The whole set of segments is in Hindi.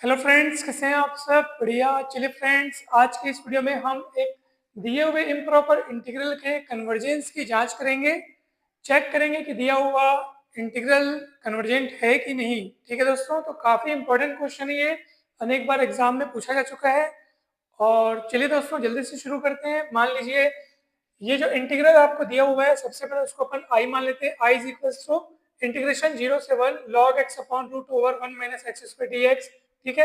हेलो फ्रेंड्स, कैसे हैं आप सब? बढ़िया। चलिए फ्रेंड्स, आज के इस वीडियो में हम एक दिए हुए इम्प्रॉपर इंटीग्रल के कन्वर्जेंस की जांच करेंगे। चेक करेंगे कि दिया हुआ इंटीग्रल कन्वर्जेंट है कि नहीं। ठीक है दोस्तों, तो काफ़ी इंपॉर्टेंट क्वेश्चन है ये, अनेक बार एग्जाम में पूछा जा चुका है। और चलिए दोस्तों, जल्दी से शुरू करते हैं। मान लीजिए ये जो इंटीग्रल आपको दिया हुआ है, सबसे पहले उसको अपन आई मान लेते हैं। I is equal to integration 0 से 1 log x upon root over 1 minus x square d x. ठीक है।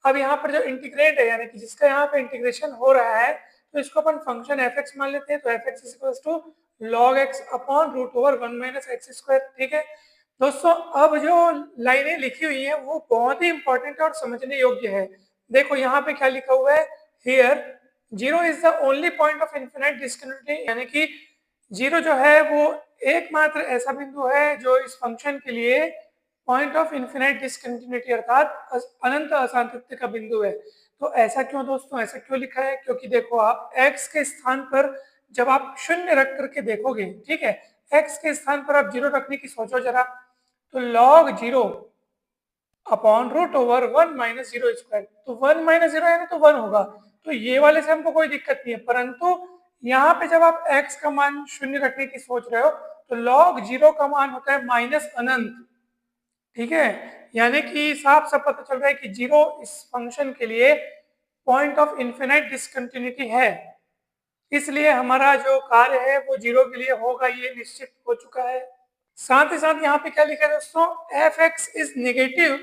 अब यहाँ पर जो इंटीग्रेट है, यानी कि जिसका यहाँ पे इंटीग्रेशन हो रहा है, तो इसको अपन फंक्शन एफ एक्स मान लेते हैं। तो f x is equal to log x upon root over 1 minus x square. ठीक है दोस्तों, अब जो लाइनें लिखी हुई है वो बहुत ही इंपॉर्टेंट और समझने योग्य है। देखो यहाँ पे क्या लिखा हुआ है, here zero is the only point of infinite discontinuity, यानी कि जीरो जो है वो एकमात्र ऐसा बिंदु है जो इस फंक्शन के लिए पॉइंट ऑफ इन्फिनाइट डिस्कंटिन्यूटी अर्थात अनंत असांतत्य का बिंदु है। तो ऐसा क्यों दोस्तों, ऐसा क्यों लिखा है? क्योंकि देखो, आप x के स्थान पर जब आप शून्य रख करके देखोगे, ठीक है, x के स्थान पर आप जीरो रखने की सोचो जरा, तो log zero upon root over 1 minus zero square, तो 1 माइनस जीरो यानी तो 1 होगा। तो ये वाले से हमको कोई दिक्कत नहीं है, परंतु यहाँ पे जब आप x का मान शून्य रखने की सोच रहे हो तो log जीरो का मान होता है माइनस अनंत। ठीक है, यानी कि साफ साफ पता चल रहा है कि जीरो इस फंक्शन के लिए पॉइंट ऑफ इन्फिनाइट डिसकंटिन्यूटी है, इसलिए हमारा जो कार्य है वो जीरो के लिए होगा, ये निश्चित हो चुका है। साथ ही साथ यहाँ पे क्या लिखा है दोस्तों, f x is negative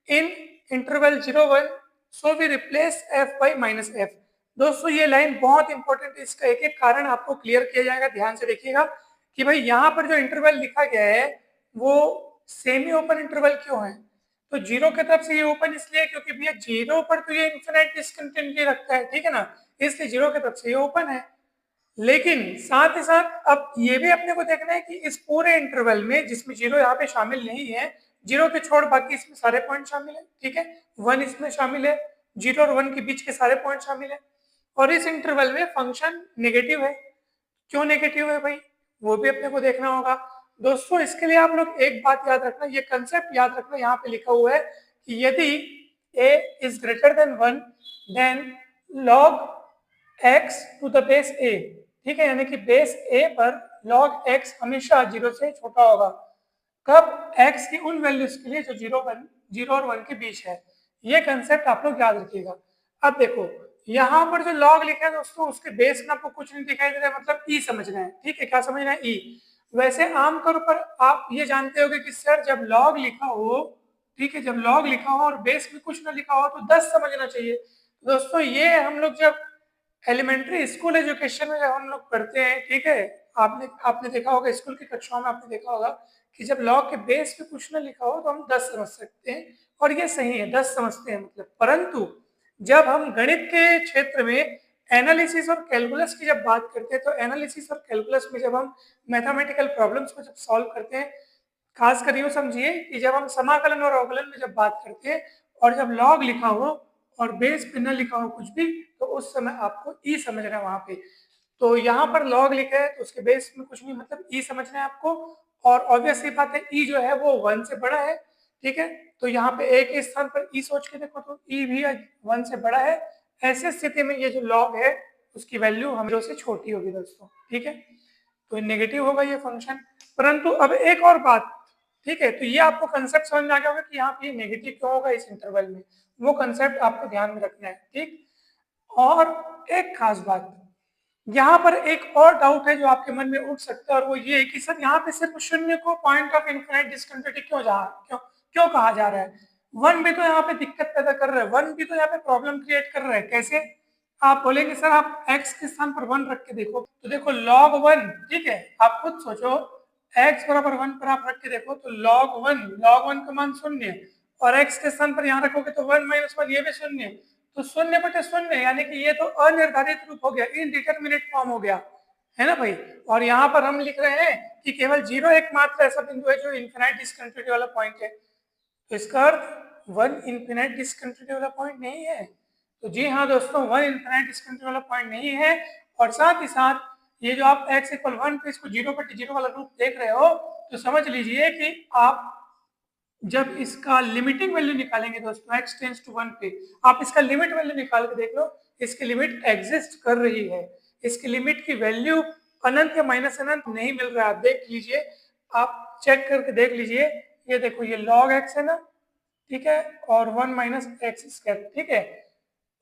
in interval 0 1, so we replace f by minus f. दोस्तों ये लाइन बहुत इंपॉर्टेंट है, इसका एक एक कारण आपको क्लियर किया जाएगा। ध्यान से देखिएगा कि भाई यहाँ पर जो इंटरवल लिखा गया है वो सेमी ओपन इंटरवल क्यों है। तो जीरो की तरफ से ये ओपन इसलिए क्योंकि भैया जीरो पर तो ये इन्फिनाइट डिसकंटिन्यूटी रखता है, ठीक है ना, इसलिए जीरो की तरफ से ये ओपन है। लेकिन साथ ही साथ अब ये भी अपने को देखना है कि इस पूरे इंटरवल में जिसमें जीरो यहाँ पे शामिल नहीं है, जीरो के छोड़ बाकी इसमें सारे पॉइंट शामिल है। ठीक है, 1 इसमें शामिल है, जीरो और 1 के बीच के सारे पॉइंट शामिल है, और इस इंटरवल में फंक्शन नेगेटिव है। क्यों नेगेटिव है भाई, वो भी अपने को देखना होगा। दोस्तों इसके लिए आप लोग एक बात याद रखना, ये कंसेप्ट याद रखना, यहाँ पे लिखा हुआ है कि यदि a is greater than 1 then log x to the base a। ठीक है, यानी कि बेस a पर log x हमेशा जीरो से छोटा होगा। कब? x की उन वैल्यूज के लिए जो जीरो और 1 के बीच है। ये कंसेप्ट आप लोग याद रखिएगा। अब देखो यहाँ पर जो log लिखा है दोस्तों, उसके बेस में आपको कुछ नहीं दिखाई दे रहा है, मतलब e समझना है। ठीक है, क्या समझना है? e। वैसे आमतौर पर आप ये जानते होंगे कि सर जब log लिखा हो, ठीक है, जब log लिखा हो और बेस में कुछ ना लिखा हो तो 10 समझना चाहिए। दोस्तों ये हम लोग जब एलिमेंट्री स्कूल एजुकेशन में जब हम लोग पढ़ते हैं, ठीक है, आपने आपने देखा होगा, स्कूल की कक्षाओं में आपने देखा होगा कि जब लॉ के बेस पे कुछ ना लिखा हो तो हम 10 समझ सकते हैं, और ये सही है, 10 समझते हैं मतलब। परंतु जब हम गणित के क्षेत्र में एनालिसिस और कैलकुलस की जब बात करते हैं, तो एनालिसिस और कैलकुलस में जब हम मैथमेटिकल प्रॉब्लम्स को जब सॉल्व करते हैं, खासकर यूँ समझिए कि जब हम समाकलन और अवकलन में जब बात करते हैं और जब लॉग लिखा हो और बेस पे न लिखा हो कुछ भी, तो उस समय आपको ई समझना है वहां पे। तो यहाँ पर लॉग लिखा है तो उसके बेस में कुछ नहीं, मतलब ई समझना है आपको। और ऑब्वियस सी बात है, ई जो है वो 1 से बड़ा है। ठीक है, तो यहाँ पे ए के स्थान पर ई सोच के देखो तो ई भी 1 से बड़ा है। ऐसे स्थिति में ये जो लॉग है उसकी वैल्यू हम 0 से छोटी होगी दोस्तों। ठीक है, तो नेगेटिव होगा ये फंक्शन। परंतु अब एक और बात, ठीक है, तो ये आपको कंसेप्ट समझ में आ गया होगा कि यहाँ पे नेगेटिव क्यों होगा इस इंटरवल में, वो कंसेप्ट आपको ध्यान में रखना है। ठीक, और एक खास बात, यहाँ पर एक और डाउट है जो आपके मन में उठ सकता है, और वो ये है कि सर यहाँ पे सिर्फ शून्य को पॉइंट ऑफ इनफिनिट डिसकंटिन्यूटी क्यों कहा जा रहा है? वन भी तो यहाँ पे दिक्कत पैदा कर रहा है, वन भी तो यहाँ पे प्रॉब्लम क्रिएट कर रहा है। कैसे? आप बोलेंगे सर आप x के स्थान पर 1 रख के देखो, तो देखो log 1, ठीक है, आप खुद सोचो, x बराबर 1 पर आप रख के देखो तो log 1 का मान शून्य, और x के स्थान पर यहाँ रखोगे तो 1 माइनस 1 ये भी शून्य, तो शून्य बटे शून्य, यानी कि ये तो अनिर्धारित रूप हो गया, इनडिटरमिनेट फॉर्म हो गया, है ना भाई। और यहाँ पर हम लिख रहे हैं कि केवल जीरो एकमात्र ऐसा बिंदु है जो इन्फिनाइट डिसकंटिन्यूटी वाला पॉइंट है, तो इसका अर्थ 1 इन्फिनाइट डिसकंटिन्यूटी वाला पॉइंट नहीं है। तो जी हाँ दोस्तों, 1 इन्फिनाइट डिसकंटिन्यूटी वाला पॉइंट नहीं है। और साथ ही साथ ये जो आप x इक्वल 1 पे इसको 0 बटे 0 वाला रूप देख रहे हो, तो समझ लीजिए कि आप जब इसका लिमिटिंग वैल्यू निकालेंगे दोस्तों x टेंस टू 1 पे, आप इसका लिमिट वैल्यू निकाल के देख लो, इसकी लिमिट एग्जिस्ट कर रही है, इसकी लिमिट की वैल्यू अनंत या माइनस अनंत नहीं मिल रहा है। आप देख लीजिए, आप चेक करके देख लीजिए, ये देखो ये log x है ना, ठीक है, और 1 माइनस एक्स स्क्वायर, ठीक है।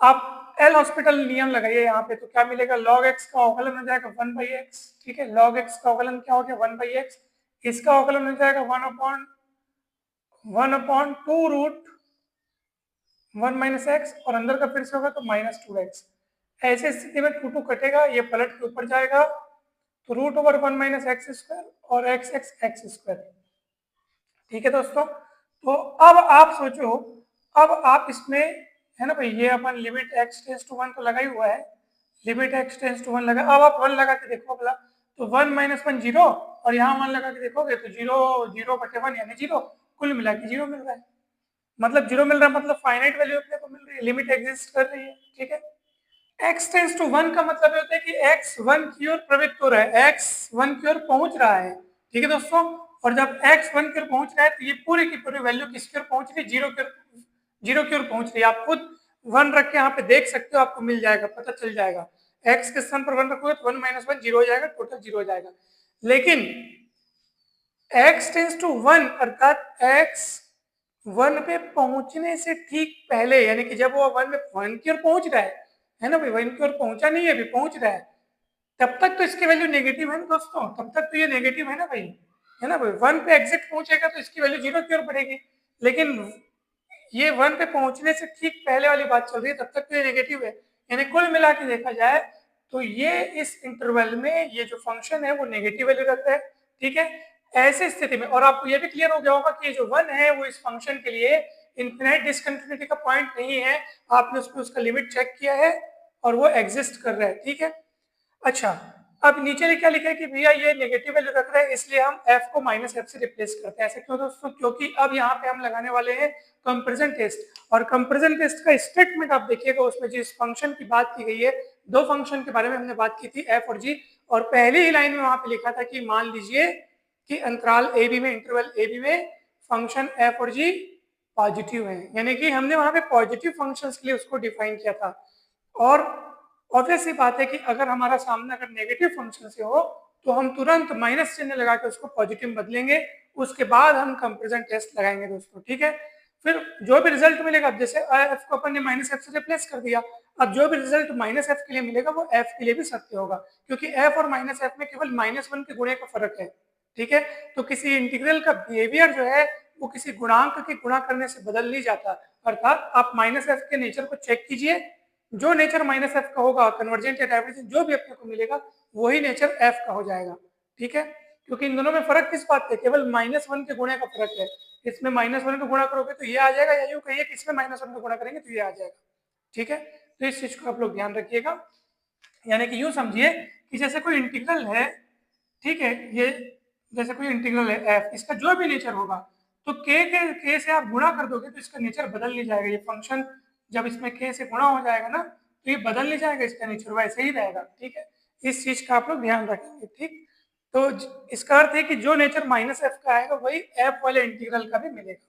आप एल हॉस्पिटल नियम लगाइए यहाँ पे, तो क्या मिलेगा, log x का अवकलन हो जाएगा 1 बाई एक्स, ठीक है, log x का अवकलन क्या हो गया 1 बाई एक्स, इसका अवकलन हो जाएगा 1/2 रूट 1 माइनस एक्स, और अंदर का फिर से होगा तो -2x। ऐसे स्थिति में 2 2 कटेगा, ये पलट के ऊपर जाएगा, तो root over 1 minus x square और एक्स स्क्वायर, ठीक है दोस्तों। तो अब आप सोचो, अब आप इसमें, है ना भाई, ये अपन लिमिट x टेंस टू 1 तो लगा ही हुआ है, लिमिट x टेंस टू 1 लगा, अब आप 1 लगा के देखो बोला, तो 1 माइनस 1 जीरो, और यहाँ 1 लगा के देखोगे तो 0/1 यानी 0, कुल मिला के 0 मिल रहा है, मतलब 0 मिल रहा है, मतलब फाइनाइट वैल्यू अपने को मिल रही है, लिमिट एग्जिस्ट कर रही है, ठीक है। x टेंस टू 1 का मतलब होता है कि x 1 की ओर प्रवृत्त हो रहा है, x 1 की ओर पहुंच रहा है, ठीक है दोस्तों। और जब x 1 की ओर पहुंच रहा है तो ये पूरी की पूरी वैल्यू किसकी ओर पहुंच रही है, जीरो की ओर पहुंच रही है। आप खुद 1 रख के यहाँ पे देख सकते हो, आपको मिल जाएगा, पता चल जाएगा, x के स्थान पर 1 रखोगे तो 1 माइनस 1 जीरो हो जाएगा, टोटल 0 हो जाएगा। लेकिन x टेंस टू 1 अर्थात x 1 पे पहुंचने से ठीक पहले, यानी कि जब वो 1 की ओर पहुंच रहा है ना भाई, 1 की ओर पहुंचा नहीं है, अभी पहुंच रहा है, तब तक तो इसकी वैल्यू नेगेटिव है ना दोस्तों, तब तक तो ये नेगेटिव है ना भाई, है ना भाई। 1 पे एग्जैक्ट पहुंचेगा तो इसकी वैल्यू 0 की ओर बढ़ेगी, लेकिन ये 1 पे पहुंचने से ठीक पहले वाली बात चल रही है, तब तक तो ये नेगेटिव है। यानी कुल मिला के देखा जाए तो ये इस इंटरवल में ये जो फंक्शन है वो नेगेटिव वैल्यू रखता है, ठीक है। ऐसी स्थिति में, और आपको ये भी क्लियर हो गया होगा कि ये जो 1 है वो इस फंक्शन के लिए इन्फिनाइट डिसकंटिन्यूटी का पॉइंट नहीं है, आपने उसको उसका लिमिट चेक किया है और वो एग्जिस्ट कर रहा है, ठीक है। अच्छा, अब नीचे क्या लिखा है कि भैया ये नेगेटिव वैल्यू रख रहा है, इसलिए हम f को -f से रिप्लेस करते हैं। ऐसे क्यों दोस्तों, क्योंकि अब यहाँ पे हम लगाने वाले हैं कंपैरिजन टेस्ट, और कंपैरिजन टेस्ट का स्टेटमेंट आप देखिएगा, उसमें जिस फंक्शन की बात की गई है, दो फंक्शन के बारे में हमने बात की थी, f और g, और पहली ही लाइन में वहां पे लिखा था कि मान लीजिए कि अंतराल ए बी में, इंटरवल ए बी में फंक्शन f और g पॉजिटिव है, यानी कि हमने वहां पे पॉजिटिव फंक्शंस के लिए उसको डिफाइन किया था। और ऑब्वियस सी बात है कि अगर हमारा सामना अगर नेगेटिव फंक्शन से हो तो हम तुरंत माइनस चिन्ह लगा के उसको पॉजिटिव में बदलेंगे, उसके बाद हम कंपैरिजन टेस्ट लगाएंगे दोस्तों, ठीक है। फिर जो भी रिजल्ट मिलेगा, अब जैसे एफ को अपन ने -f से रिप्लेस कर दिया, अब जो भी रिजल्ट -f के लिए मिलेगा वो f के लिए भी सत्य होगा, क्योंकि f और -f में केवल -1 के गुणे का फर्क है, ठीक है। तो किसी इंटीग्रल का बिहेवियर जो है वो किसी गुणांक के गुणा करने से बदल नहीं जाता, अर्थात आप -f के नेचर को चेक कीजिए, जो नेचर -f का होगा, कन्वर्जेंट या डाइवर्जेंट जो भी अपने को मिलेगा वही नेचर f का हो जाएगा, ठीक है। क्योंकि इन दोनों में फर्क किस बात पे, केवल -1 के गुणे का फर्क है, इसमें -1 का गुणा करोगे तो ये आ जाएगा, या यूं कहिए कि इसमें -1 का गुणा करेंगे तो ये आ जाएगा, ठीक है। तो इस चीज को आप लोग ध्यान रखिएगा, यानी कि यूं समझिए कि जैसे कोई इंटीग्रल है, ठीक है, ये जैसे कोई इंटीग्रल है f, इसका जो भी नेचर होगा तो k से आप गुणा कर दोगे तो इसका नेचर बदल नहीं जाएगा, ये फंक्शन जब इसमें k से गुणा हो जाएगा ना तो ये बदल नहीं जाएगा, इसका नेचर वैसे ही रहेगा, ठीक है। इस चीज का आप लोग ध्यान रखेंगे, ठीक। तो इसका अर्थ है कि जो नेचर -f का आएगा वही f वाले इंटीग्रल का भी मिलेगा।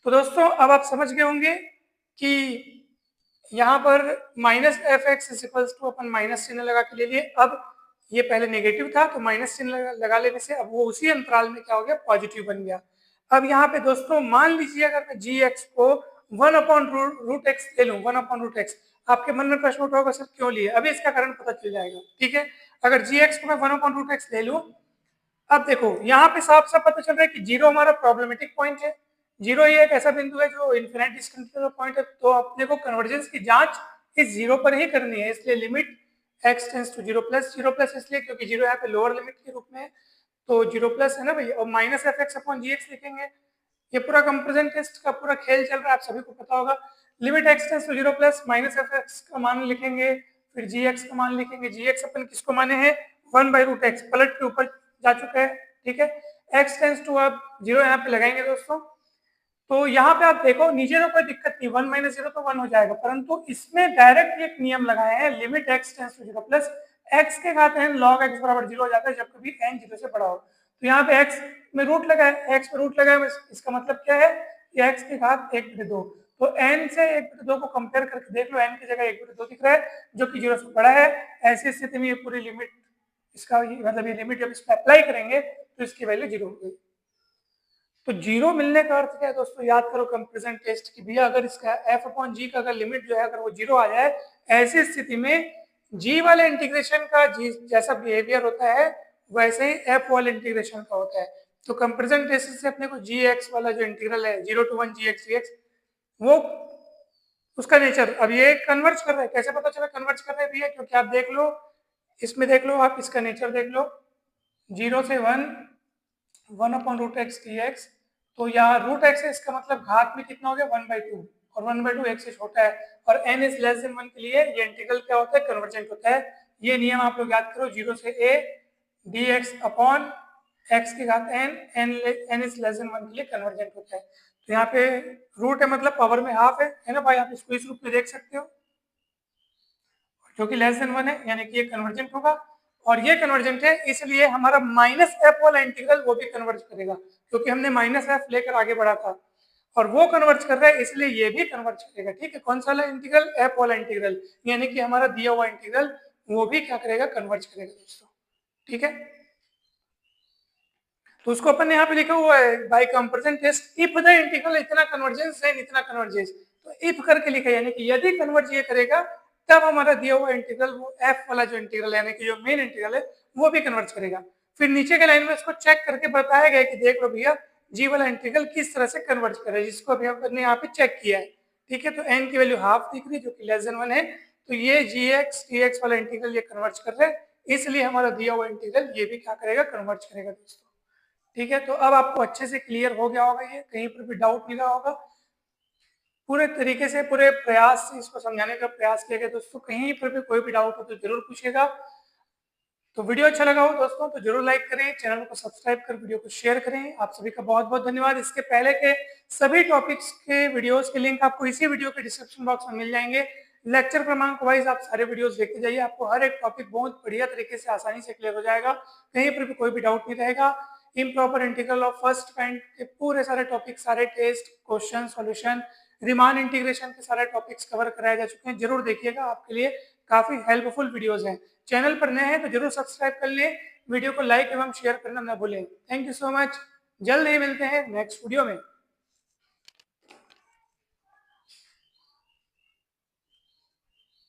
तो दोस्तों अब आप समझ गए होंगे कि यहाँ पर -f(x) अपन माइनस चिन्ह लगा के ले लिए, अब ये पहले नेगेटिव था तो माइनस चिन्ह लगा लेने से अब वो उसी अंतराल में क्या हो गया, पॉजिटिव बन गया। अब यहाँ पे दोस्तों मान लीजिए अगर मैं gx को 1/√x ले लूँ, 1/√x, आपके मन में प्रश्न उठा होगा सर क्यों लिए, अभी इसका कारण पता चल जाएगा, ठीक है। अगर gx को मैं 1/√x ले लूँ, अब देखो यहाँ पे साफ साफ पता चल रहा है कि जीरो हमारा प्रॉब्लमेटिक पॉइंट है, जीरो ये एक ऐसा बिंदु है जो इन्फिनिट डिस्कंटिन्यूअस पॉइंट है, तो अपने को कन्वर्जेंस की जांच इस जीरो पर ही करनी है, इसलिए limit x tends to 0 plus इसलिए क्योंकि जीरो यहाँ पे लोअर लिमिट के रूप में है, तो 0 प्लस है ना भाई, और -f(x)/gx लिखेंगे। ये पूरा कंपैरिजन टेस्ट का पूरा खेल चल रहा है, आप सभी को पता होगा। Limit x tends to 0 plus -f(x) का मान लिखेंगे, फिर gx का मान लिखेंगे, gx अपन किसको माने हैं 1/√x, पलट के ऊपर जा चुका है, ठीक है। x टेंस टू आप 0 यहाँ पे लगाएंगे दोस्तों, तो यहाँ पे आप देखो नीचे तो कोई दिक्कत नहीं, 1 - 0 तो 1 हो जाएगा, परंतु इसमें डायरेक्ट एक नियम लगाए हैं, limit x tends to 0 plus x के घात n log x बराबर 0 हो जाता है जब कभी n 0 से बड़ा हो। तो यहाँ पे x में रूट लगा है, x में रूट लगा है, इसका मतलब क्या है कि x की घात 1/2। तो n से 1/2 को कंपेयर करके देख लो, n की जगह 1/2 दिख रहा है जो कि 0 से बड़ा है। ऐसी स्थिति में ये पूरी लिमिट, इसका मतलब ये लिमिट जब इस पर अप्लाई करेंगे तो इसकी वैल्यू 0 हो गई। तो 0 मिलने का अर्थ क्या है दोस्तों, याद करो कंपैरिजन टेस्ट की भैया, अगर इसका f/g का अगर लिमिट जो है अगर वो 0 आ जाए, ऐसी स्थिति में g वाले इंटीग्रेशन का g जैसा बिहेवियर होता है वैसे ही f वाले इंटीग्रेशन का होता है। तो कंपैरिजन टेस्ट से अपने को gx वाला जो इंटीग्रल है 0 to 1 gx dx, वो उसका नेचर अब ये कन्वर्ज कर रहा है। कैसे पता चला कन्वर्ज कर रहा है भैया, क्योंकि आप देख लो इसमें, देख लो आप इसका नेचर देख लो, 0 से 1/√x dx, तो यहाँ √x है, इसका मतलब घात में कितना हो गया 1/2, और 1/2 x से छोटा है, और n इज लेस देन 1 के लिए ये इंटीग्रल क्या होता है, कन्वर्जेंट होता है। ये नियम आप लोग याद करो, 0 से a dx अपॉन x की घात n इज लेस देन 1 के लिए कन्वर्जेंट होता है। तो यहाँ पे रूट है मतलब पावर में हाफ है ना भाई, आप इसको इस रूप में देख सकते हो, जो कि लेस देन 1 है, यानी कि ये कन्वर्जेंट होगा। और ये कन्वर्जेंट है इसलिए हमारा -f वाला इंटीग्रल वो भी कन्वर्ज करेगा, क्योंकि हमने -f लेकर आगे बढ़ा था, और वो कन्वर्ज कर रहा है इसलिए ये भी कन्वर्ज करेगा। ठीक है, कौन सा वाला इंटीग्रल, f वाला इंटीग्रल, यानी कि हमारा दिया हुआ इंटीग्रल वो भी क्या करेगा, कन्वर्ज करेगा दोस्तों। ठीक है, तो उसको अपन ने यहाँ पे लिखा हुआ है by comparison test if the integral इतना कन्वर्जेंस है, इतना कन्वर्जेंस, तो इफ करके लिखा, यानी कि यदि कन्वर्ज ये करेगा तब हमारा दिया हुआ इंटीग्रल वो एफ वाला जो इंटीग्रल यानी कि जो मेन इंटीग्रल है वो भी कन्वर्ज करेगा। फिर नीचे के लाइन में इसको चेक करके बताया गया कि देख लो भैया जी वाला इंटीग्रल किस तरह से कन्वर्ज करे, जिसको अभी हमने यहाँ पे चेक किया है। ठीक है, तो एन की वैल्यू हाफ दिख रही है जो कि लेस देन 1 है, तो ये gx dx वाला इंटीग्रल ये कन्वर्ज कर रहे हैं, इसलिए हमारा दिया हुआ इंटीग्रल ये भी क्या करेगा, कन्वर्ज करेगा दोस्तों। ठीक है, तो अब आपको अच्छे से क्लियर हो गया होगा, ये कहीं पर भी डाउट नहीं रहा होगा, पूरे तरीके से पूरे प्रयास से इसको समझाने का प्रयास किया गया दोस्तों। कहीं पर भी कोई भी डाउट हो तो जरूर पूछिएगा। तो वीडियो अच्छा लगा हो दोस्तों तो जरूर लाइक करें, चैनल को सब्सक्राइब कर वीडियो को शेयर करें। आप सभी का बहुत बहुत धन्यवाद। इसके पहले के सभी टॉपिक्स के वीडियोस के लिंक आपको इसी वीडियो के डिस्क्रिप्शन बॉक्स में मिल जाएंगे। लेक्चर क्रमांक वाइज आप सारे वीडियोस देखते जाइए, आपको हर एक टॉपिक बहुत बढ़िया तरीके से आसानी से क्लियर हो जाएगा, कहीं पर भी कोई भी डाउट नहीं रहेगा। Improper integral of first kind के पूरे सारे टॉपिक, सारे test, question, solution, Riemann integration के सारे टॉपिक्स कवर कराए जा चुके हैं, जरूर देखिएगा, आपके लिए काफी हेल्पफुल वीडियोस हैं। चैनल पर नए हैं तो जरूर सब्सक्राइब कर लें, वीडियो को लाइक एवं शेयर करना न भूलें। थैंक यू सो मच, जल्द ही मिलते हैं नेक्स्ट वीडियो में।